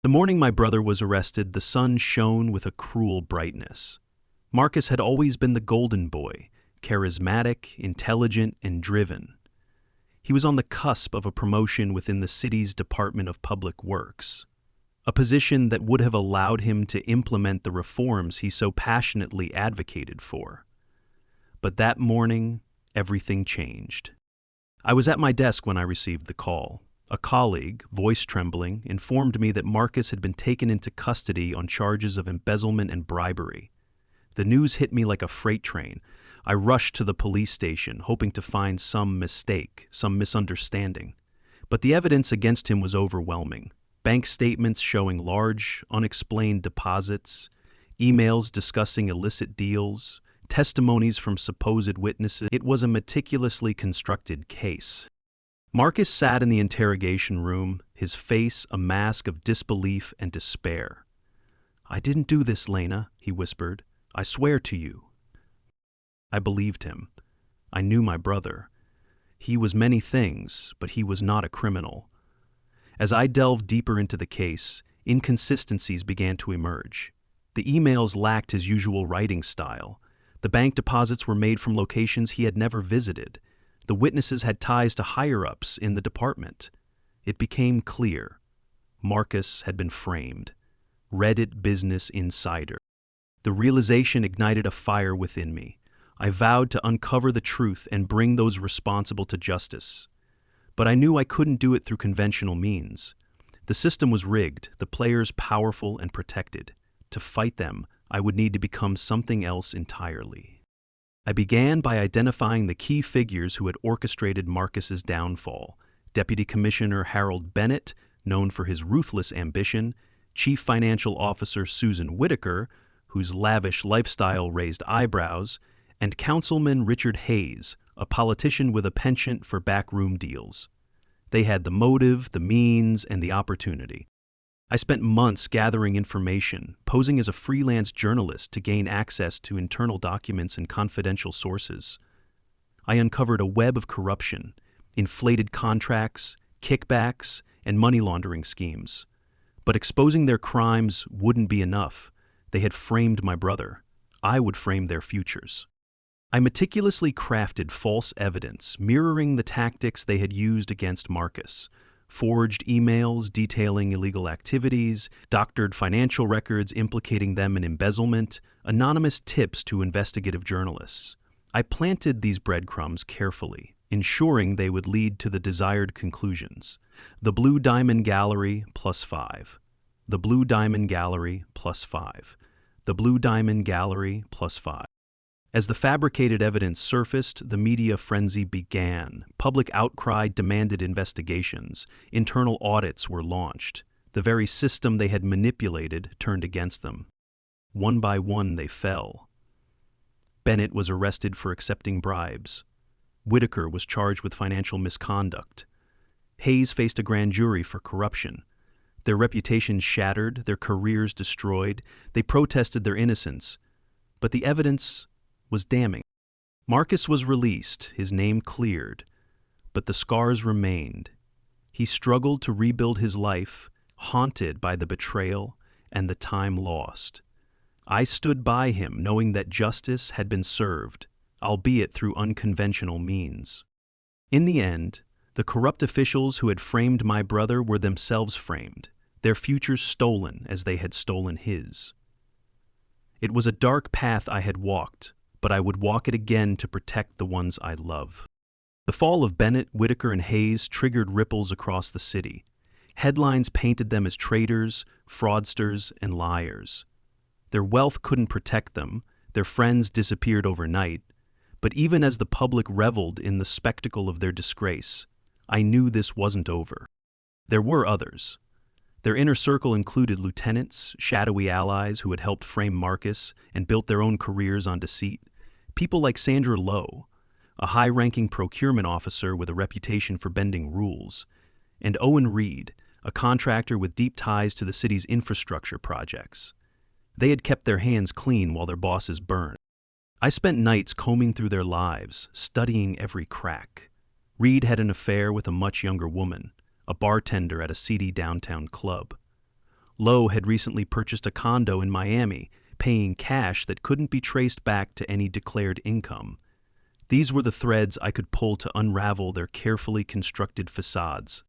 The morning my brother was arrested, the sun shone with a cruel brightness. Marcus had always been the golden boy, charismatic, intelligent, and driven. He was on the cusp of a promotion within the city's Department of Public Works, a position that would have allowed him to implement the reforms he so passionately advocated for. But that morning, everything changed. I was at my desk when I received the call. A colleague, voice trembling, informed me that Marcus had been taken into custody on charges of embezzlement and bribery. The news hit me like a freight train. I rushed to the police station, hoping to find some mistake, some misunderstanding. But the evidence against him was overwhelming. Bank statements showing large, unexplained deposits, emails discussing illicit deals, testimonies from supposed witnesses. It was a meticulously constructed case. Marcus sat in the interrogation room, his face a mask of disbelief and despair. "I didn't do this, Lena," he whispered. "I swear to you." I believed him. I knew my brother. He was many things, but he was not a criminal. As I delved deeper into the case, inconsistencies began to emerge. The emails lacked his usual writing style. The bank deposits were made from locations he had never visited. The witnesses had ties to higher-ups in the department. It became clear. Marcus had been framed. Reddit Business Insider. The realization ignited a fire within me. I vowed to uncover the truth and bring those responsible to justice. But I knew I couldn't do it through conventional means. The system was rigged, the players powerful and protected. To fight them, I would need to become something else entirely. I began by identifying the key figures who had orchestrated Marcus's downfall. Deputy Commissioner Harold Bennett, known for his ruthless ambition, Chief Financial Officer Susan Whitaker, whose lavish lifestyle raised eyebrows, and Councilman Richard Hayes, a politician with a penchant for backroom deals. They had the motive, the means, and the opportunity. I spent months gathering information, posing as a freelance journalist to gain access to internal documents and confidential sources. I uncovered a web of corruption, inflated contracts, kickbacks, and money laundering schemes. But exposing their crimes wouldn't be enough. They had framed my brother. I would frame their futures. I meticulously crafted false evidence, mirroring the tactics they had used against Marcus. Forged emails detailing illegal activities, doctored financial records implicating them in embezzlement, anonymous tips to investigative journalists. I planted these breadcrumbs carefully, ensuring they would lead to the desired conclusions. The Blue Diamond Gallery +5. The Blue Diamond Gallery +5. The Blue Diamond Gallery +5. As the fabricated evidence surfaced, the media frenzy began. Public outcry demanded investigations. Internal audits were launched. The very system they had manipulated turned against them. One by one, they fell. Bennett was arrested for accepting bribes. Whitaker was charged with financial misconduct. Hayes faced a grand jury for corruption. Their reputations shattered, their careers destroyed. They protested their innocence. But the evidence was damning. Marcus was released, his name cleared, but the scars remained. He struggled to rebuild his life, haunted by the betrayal and the time lost. I stood by him, knowing that justice had been served, albeit through unconventional means. In the end, the corrupt officials who had framed my brother were themselves framed, their futures stolen as they had stolen his. It was a dark path I had walked, but I would walk it again to protect the ones I love. The fall of Bennett, Whitaker, and Hayes triggered ripples across the city. Headlines painted them as traitors, fraudsters, and liars. Their wealth couldn't protect them, their friends disappeared overnight, but even as the public reveled in the spectacle of their disgrace, I knew this wasn't over. There were others. Their inner circle included lieutenants, shadowy allies who had helped frame Marcus and built their own careers on deceit. People like Sandra Lowe, a high-ranking procurement officer with a reputation for bending rules, and Owen Reed, a contractor with deep ties to the city's infrastructure projects. They had kept their hands clean while their bosses burned. I spent nights combing through their lives, studying every crack. Reed had an affair with a much younger woman, a bartender at a seedy downtown club. Lowe had recently purchased a condo in Miami, paying cash that couldn't be traced back to any declared income. These were the threads I could pull to unravel their carefully constructed facades.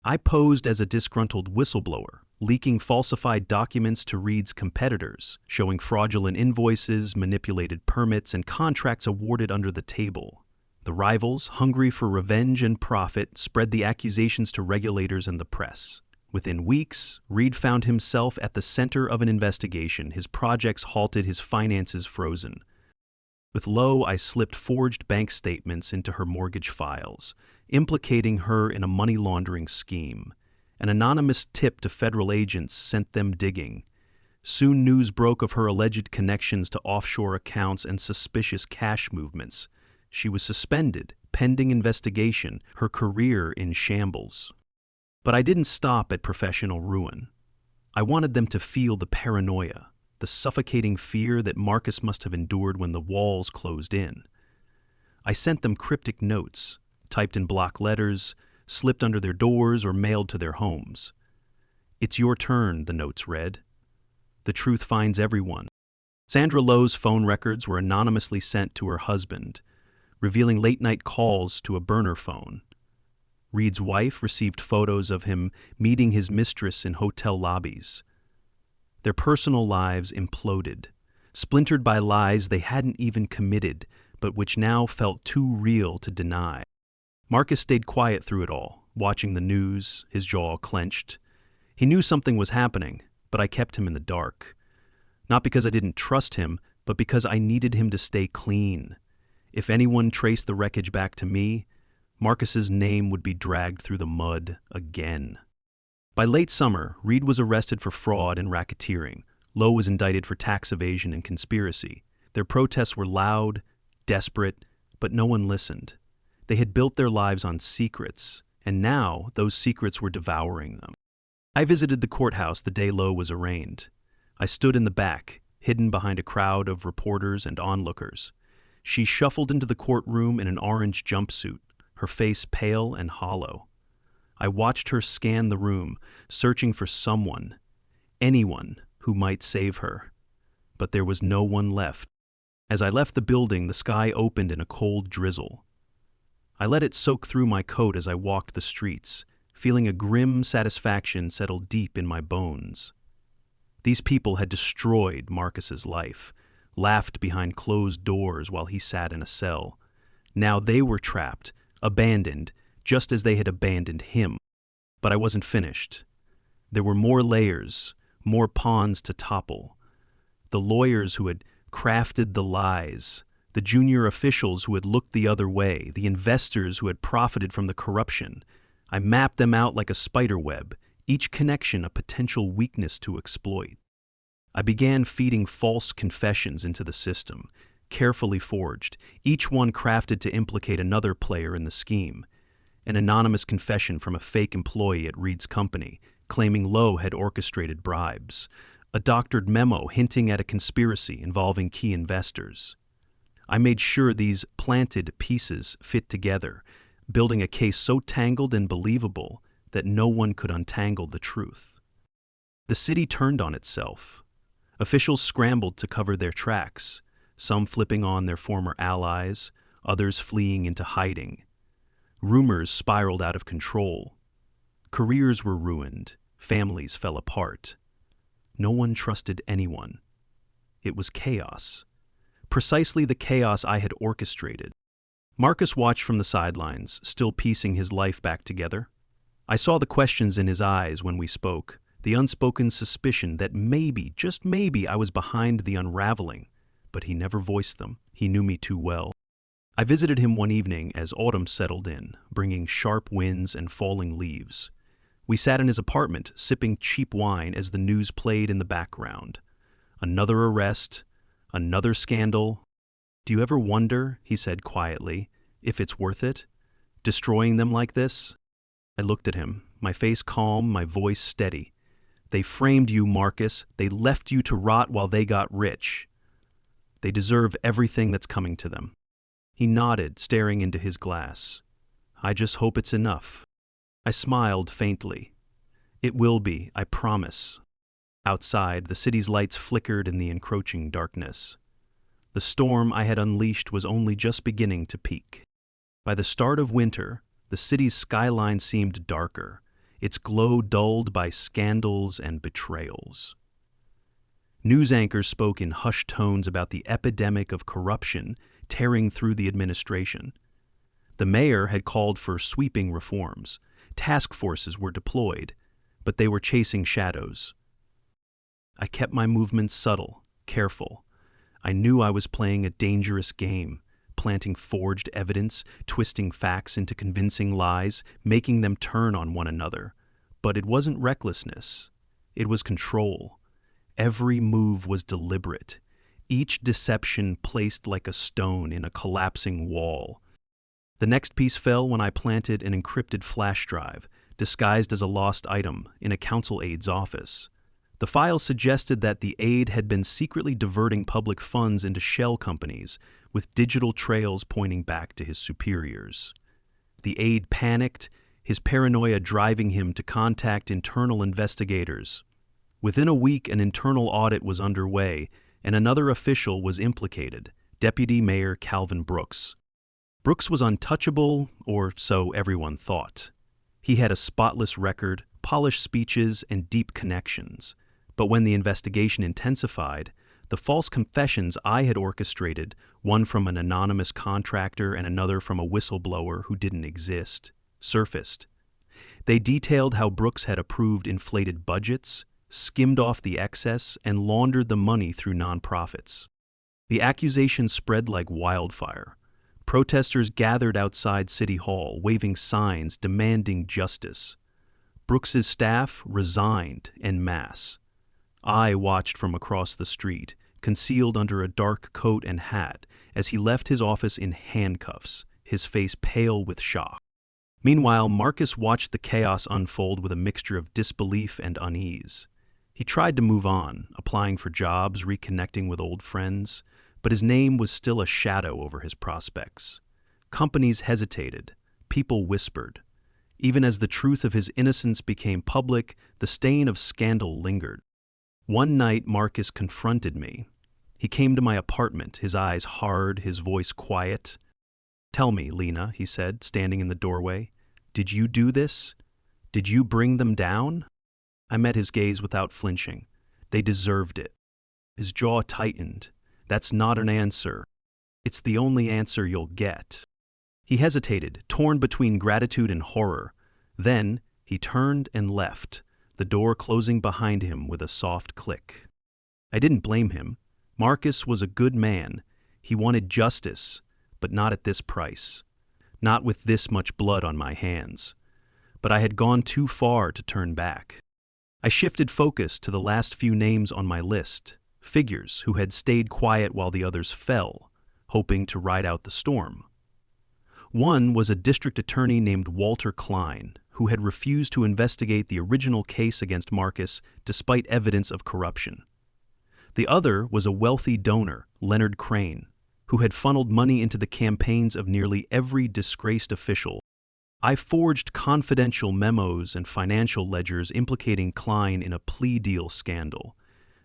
I posed as a disgruntled whistleblower, leaking falsified documents to Reed's competitors, showing fraudulent invoices, manipulated permits, and contracts awarded under the table. The rivals, hungry for revenge and profit, spread the accusations to regulators and the press. Within weeks, Reed found himself at the center of an investigation, his projects halted, his finances frozen. With Lowe, I slipped forged bank statements into her mortgage files, implicating her in a money laundering scheme. An anonymous tip to federal agents sent them digging. Soon news broke of her alleged connections to offshore accounts and suspicious cash movements. She was suspended, pending investigation, her career in shambles. But I didn't stop at professional ruin. I wanted them to feel the paranoia, the suffocating fear that Marcus must have endured when the walls closed in. I sent them cryptic notes, typed in block letters, slipped under their doors, or mailed to their homes. "It's your turn," the notes read. "The truth finds everyone." Sandra Lowe's phone records were anonymously sent to her husband, revealing late-night calls to a burner phone. Reed's wife received photos of him meeting his mistress in hotel lobbies. Their personal lives imploded, splintered by lies they hadn't even committed, but which now felt too real to deny. Marcus stayed quiet through it all, watching the news, his jaw clenched. He knew something was happening, but I kept him in the dark. Not because I didn't trust him, but because I needed him to stay clean. If anyone traced the wreckage back to me, Marcus's name would be dragged through the mud again. By late summer, Reed was arrested for fraud and racketeering. Lowe was indicted for tax evasion and conspiracy. Their protests were loud, desperate, but no one listened. They had built their lives on secrets, and now those secrets were devouring them. I visited the courthouse the day Lowe was arraigned. I stood in the back, hidden behind a crowd of reporters and onlookers. She shuffled into the courtroom in an orange jumpsuit, her face pale and hollow. I watched her scan the room, searching for someone, anyone who might save her. But there was no one left. As I left the building, the sky opened in a cold drizzle. I let it soak through my coat as I walked the streets, feeling a grim satisfaction settle deep in my bones. These people had destroyed Marcus's life, laughed behind closed doors while he sat in a cell. Now they were trapped, abandoned, just as they had abandoned him. But I wasn't finished. There were more layers, more pawns to topple. The lawyers who had crafted the lies, the junior officials who had looked the other way, the investors who had profited from the corruption. I mapped them out like a spider web, each connection a potential weakness to exploit. I began feeding false confessions into the system, carefully forged, each one crafted to implicate another player in the scheme. An anonymous confession from a fake employee at Reed's company, claiming Lowe had orchestrated bribes. A doctored memo hinting at a conspiracy involving key investors. I made sure these planted pieces fit together, building a case so tangled and believable that no one could untangle the truth. The city turned on itself. Officials scrambled to cover their tracks, some flipping on their former allies, others fleeing into hiding. Rumors spiraled out of control. Careers were ruined, families fell apart. No one trusted anyone. It was chaos. Precisely the chaos I had orchestrated. Marcus watched from the sidelines, still piecing his life back together. I saw the questions in his eyes when we spoke, the unspoken suspicion that maybe, just maybe, I was behind the unraveling, but he never voiced them. He knew me too well. I visited him one evening as autumn settled in, bringing sharp winds and falling leaves. We sat in his apartment, sipping cheap wine as the news played in the background. Another arrest, another scandal. "Do you ever wonder," he said quietly, "if it's worth it? Destroying them like this?" I looked at him, my face calm, my voice steady. "They framed you, Marcus. They left you to rot while they got rich. They deserve everything that's coming to them." He nodded, staring into his glass. "I just hope it's enough." I smiled faintly. "It will be, I promise." Outside, the city's lights flickered in the encroaching darkness. The storm I had unleashed was only just beginning to peak. By the start of winter, the city's skyline seemed darker, its glow dulled by scandals and betrayals. News anchors spoke in hushed tones about the epidemic of corruption tearing through the administration. The mayor had called for sweeping reforms. Task forces were deployed, but they were chasing shadows. I kept my movements subtle, careful. I knew I was playing a dangerous game, planting forged evidence, twisting facts into convincing lies, making them turn on one another. But it wasn't recklessness. It was control. Every move was deliberate, each deception placed like a stone in a collapsing wall. The next piece fell when I planted an encrypted flash drive, disguised as a lost item, in a council aide's office. The file suggested that the aide had been secretly diverting public funds into shell companies, with digital trails pointing back to his superiors. The aide panicked, his paranoia driving him to contact internal investigators. Within a week, an internal audit was underway, and another official was implicated, Deputy Mayor Calvin Brooks. Brooks was untouchable, or so everyone thought. He had a spotless record, polished speeches, and deep connections. But when the investigation intensified, the false confessions I had orchestrated, one from an anonymous contractor and another from a whistleblower who didn't exist, surfaced. They detailed how Brooks had approved inflated budgets, skimmed off the excess, and laundered the money through nonprofits. The accusations spread like wildfire. Protesters gathered outside City Hall, waving signs demanding justice. Brooks's staff resigned en masse. I watched from across the street, concealed under a dark coat and hat, as he left his office in handcuffs, his face pale with shock. Meanwhile, Marcus watched the chaos unfold with a mixture of disbelief and unease. He tried to move on, applying for jobs, reconnecting with old friends, but his name was still a shadow over his prospects. Companies hesitated, people whispered. Even as the truth of his innocence became public, the stain of scandal lingered. One night, Marcus confronted me. He came to my apartment, his eyes hard, his voice quiet. "Tell me, Lena," he said, standing in the doorway. "Did you do this? Did you bring them down?" I met his gaze without flinching. They deserved it. His jaw tightened. "That's not an answer. It's the only answer you'll get." He hesitated, torn between gratitude and horror. Then he turned and left, the door closing behind him with a soft click. I didn't blame him. Marcus was a good man. He wanted justice, but not at this price. Not with this much blood on my hands. But I had gone too far to turn back. I shifted focus to the last few names on my list, figures who had stayed quiet while the others fell, hoping to ride out the storm. One was a district attorney named Walter Klein, who had refused to investigate the original case against Marcus despite evidence of corruption. The other was a wealthy donor, Leonard Crane, who had funneled money into the campaigns of nearly every disgraced official. I forged confidential memos and financial ledgers implicating Klein in a plea deal scandal.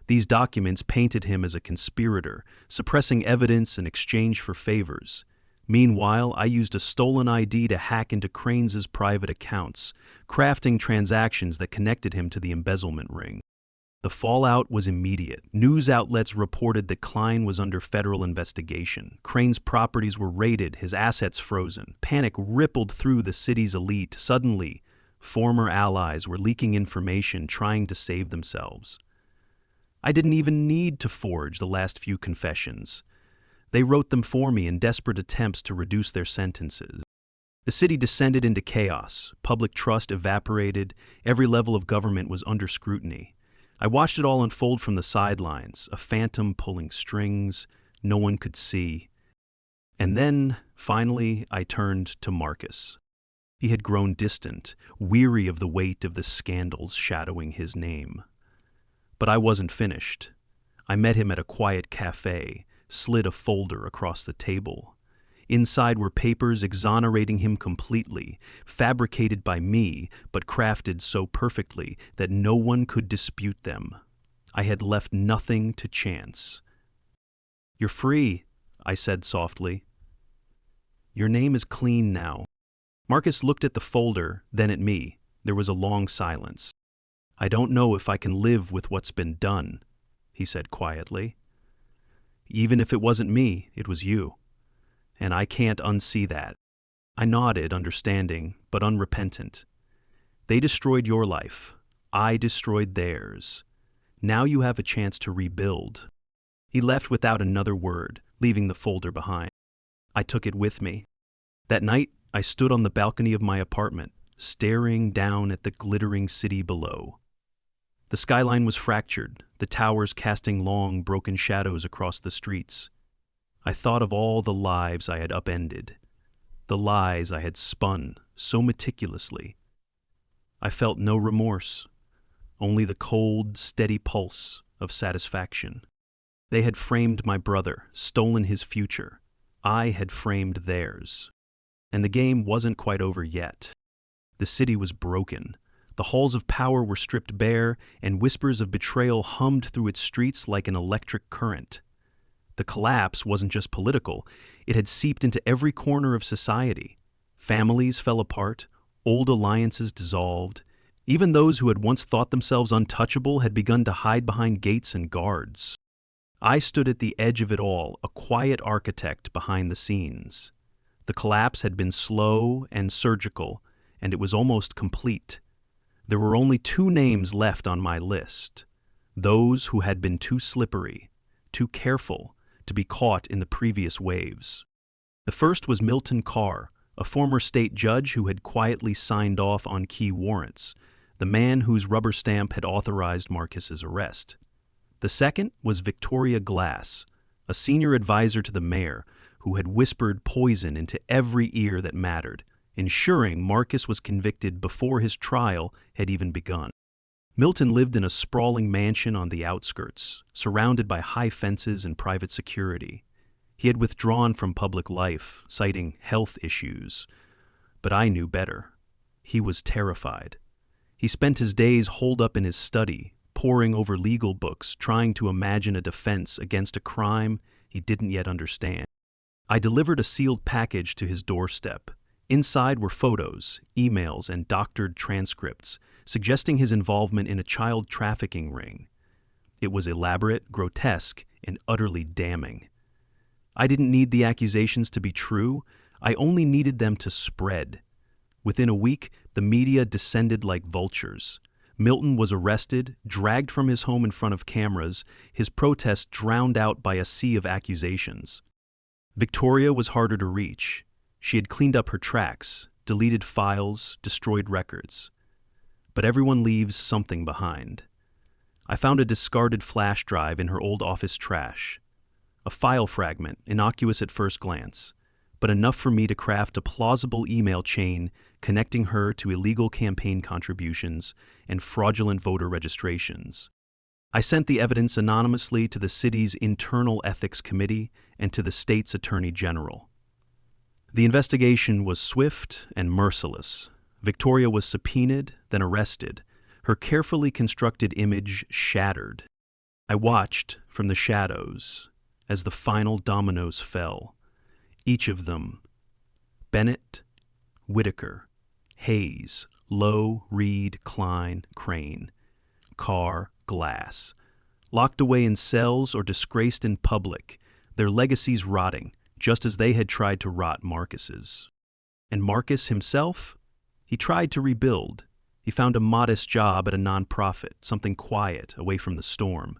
These documents painted him as a conspirator, suppressing evidence in exchange for favors. Meanwhile, I used a stolen ID to hack into Crane's private accounts, crafting transactions that connected him to the embezzlement ring. The fallout was immediate. News outlets reported that Klein was under federal investigation. Crane's properties were raided, his assets frozen. Panic rippled through the city's elite. Suddenly, former allies were leaking information, trying to save themselves. I didn't even need to forge the last few confessions. They wrote them for me in desperate attempts to reduce their sentences. The city descended into chaos. Public trust evaporated. Every level of government was under scrutiny. I watched it all unfold from the sidelines, a phantom pulling strings no one could see. And then, finally, I turned to Marcus. He had grown distant, weary of the weight of the scandals shadowing his name. But I wasn't finished. I met him at a quiet cafe, slid a folder across the table. Inside were papers exonerating him completely, fabricated by me, but crafted so perfectly that no one could dispute them. I had left nothing to chance. "You're free," I said softly. "Your name is clean now." Marcus looked at the folder, then at me. There was a long silence. "I don't know if I can live with what's been done," he said quietly. "Even if it wasn't me, it was you. And I can't unsee that." I nodded, understanding, but unrepentant. "They destroyed your life. I destroyed theirs. Now you have a chance to rebuild." He left without another word, leaving the folder behind. I took it with me. That night, I stood on the balcony of my apartment, staring down at the glittering city below. The skyline was fractured, the towers casting long, broken shadows across the streets. I thought of all the lives I had upended, the lies I had spun so meticulously. I felt no remorse, only the cold, steady pulse of satisfaction. They had framed my brother, stolen his future. I had framed theirs. And the game wasn't quite over yet. The city was broken. The halls of power were stripped bare, and whispers of betrayal hummed through its streets like an electric current. The collapse wasn't just political. It had seeped into every corner of society. Families fell apart, old alliances dissolved. Even those who had once thought themselves untouchable had begun to hide behind gates and guards. I stood at the edge of it all, a quiet architect behind the scenes. The collapse had been slow and surgical, and it was almost complete. There were only 2 names left on my list, those who had been too slippery, too careful to be caught in the previous waves. The first was Milton Carr, a former state judge who had quietly signed off on key warrants, the man whose rubber stamp had authorized Marcus's arrest. The second was Victoria Glass, a senior advisor to the mayor who had whispered poison into every ear that mattered, ensuring Marcus was convicted before his trial had even begun. Milton lived in a sprawling mansion on the outskirts, surrounded by high fences and private security. He had withdrawn from public life, citing health issues. But I knew better. He was terrified. He spent his days holed up in his study, poring over legal books, trying to imagine a defense against a crime he didn't yet understand. I delivered a sealed package to his doorstep. Inside were photos, emails, and doctored transcripts, suggesting his involvement in a child trafficking ring. It was elaborate, grotesque, and utterly damning. I didn't need the accusations to be true. I only needed them to spread. Within a week, the media descended like vultures. Milton was arrested, dragged from his home in front of cameras, his protest drowned out by a sea of accusations. Victoria was harder to reach. She had cleaned up her tracks, deleted files, destroyed records. But everyone leaves something behind. I found a discarded flash drive in her old office trash. A file fragment, innocuous at first glance, but enough for me to craft a plausible email chain connecting her to illegal campaign contributions and fraudulent voter registrations. I sent the evidence anonymously to the city's Internal Ethics Committee and to the state's Attorney General. The investigation was swift and merciless. Victoria was subpoenaed, then arrested, her carefully constructed image shattered. I watched from the shadows as the final dominoes fell, each of them: Bennett, Whitaker, Hayes, Lowe, Reed, Klein, Crane, Carr, Glass, locked away in cells or disgraced in public, their legacies rotting, just as they had tried to rot Marcus's. And Marcus himself? He tried to rebuild. He found a modest job at a nonprofit, something quiet, away from the storm.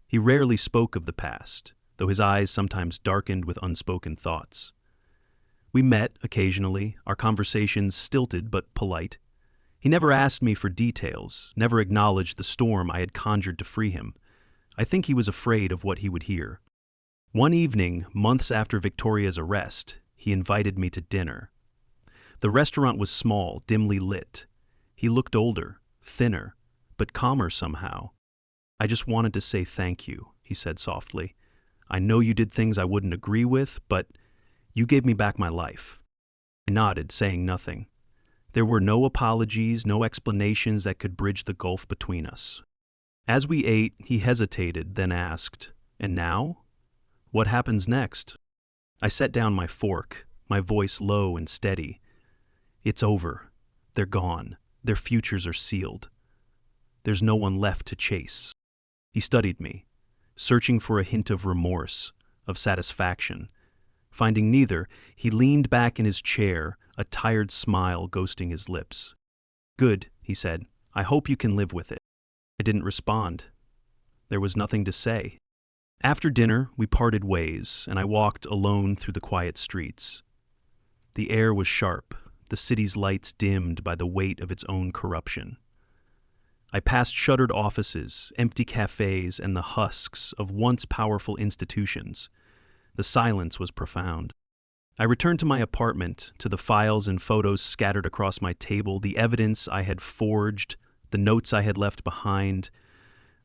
He rarely spoke of the past, though his eyes sometimes darkened with unspoken thoughts. We met occasionally, our conversations stilted but polite. He never asked me for details, never acknowledged the storm I had conjured to free him. I think he was afraid of what he would hear. One evening, months after Victoria's arrest, he invited me to dinner. The restaurant was small, dimly lit. He looked older, thinner, but calmer somehow. "I just wanted to say thank you," he said softly. "I know you did things I wouldn't agree with, but you gave me back my life." I nodded, saying nothing. There were no apologies, no explanations that could bridge the gulf between us. As we ate, he hesitated, then asked, "And now? What happens next?" I set down my fork, my voice low and steady. "It's over. They're gone. Their futures are sealed. There's no one left to chase." He studied me, searching for a hint of remorse, of satisfaction. Finding neither, he leaned back in his chair, a tired smile ghosting his lips. "Good," he said. "I hope you can live with it." I didn't respond. There was nothing to say. After dinner, we parted ways, and I walked alone through the quiet streets. The air was sharp, the city's lights dimmed by the weight of its own corruption. I passed shuttered offices, empty cafes, and the husks of once powerful institutions. The silence was profound. I returned to my apartment, to the files and photos scattered across my table, the evidence I had forged, the notes I had left behind.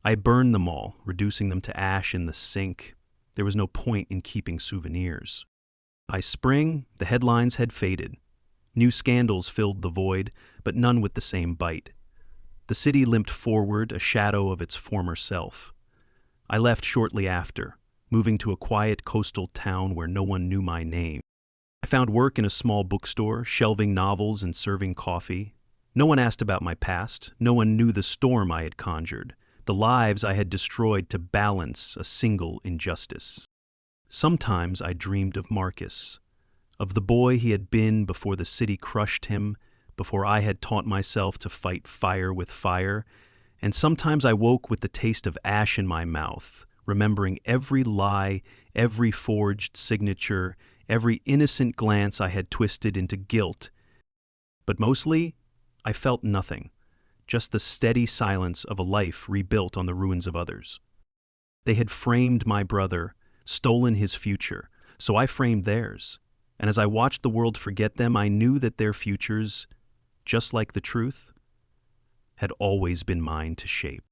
I burned them all, reducing them to ash in the sink. There was no point in keeping souvenirs. By spring, the headlines had faded. New scandals filled the void, but none with the same bite. The city limped forward, a shadow of its former self. I left shortly after, moving to a quiet coastal town where no one knew my name. I found work in a small bookstore, shelving novels and serving coffee. No one asked about my past. No one knew the storm I had conjured, the lives I had destroyed to balance a single injustice. Sometimes I dreamed of Marcus, of the boy he had been before the city crushed him, before I had taught myself to fight fire with fire, and sometimes I woke with the taste of ash in my mouth, remembering every lie, every forged signature, every innocent glance I had twisted into guilt. But mostly, I felt nothing, just the steady silence of a life rebuilt on the ruins of others. They had framed my brother, stolen his future, so I framed theirs. And as I watched the world forget them, I knew that their futures, just like the truth, had always been mine to shape.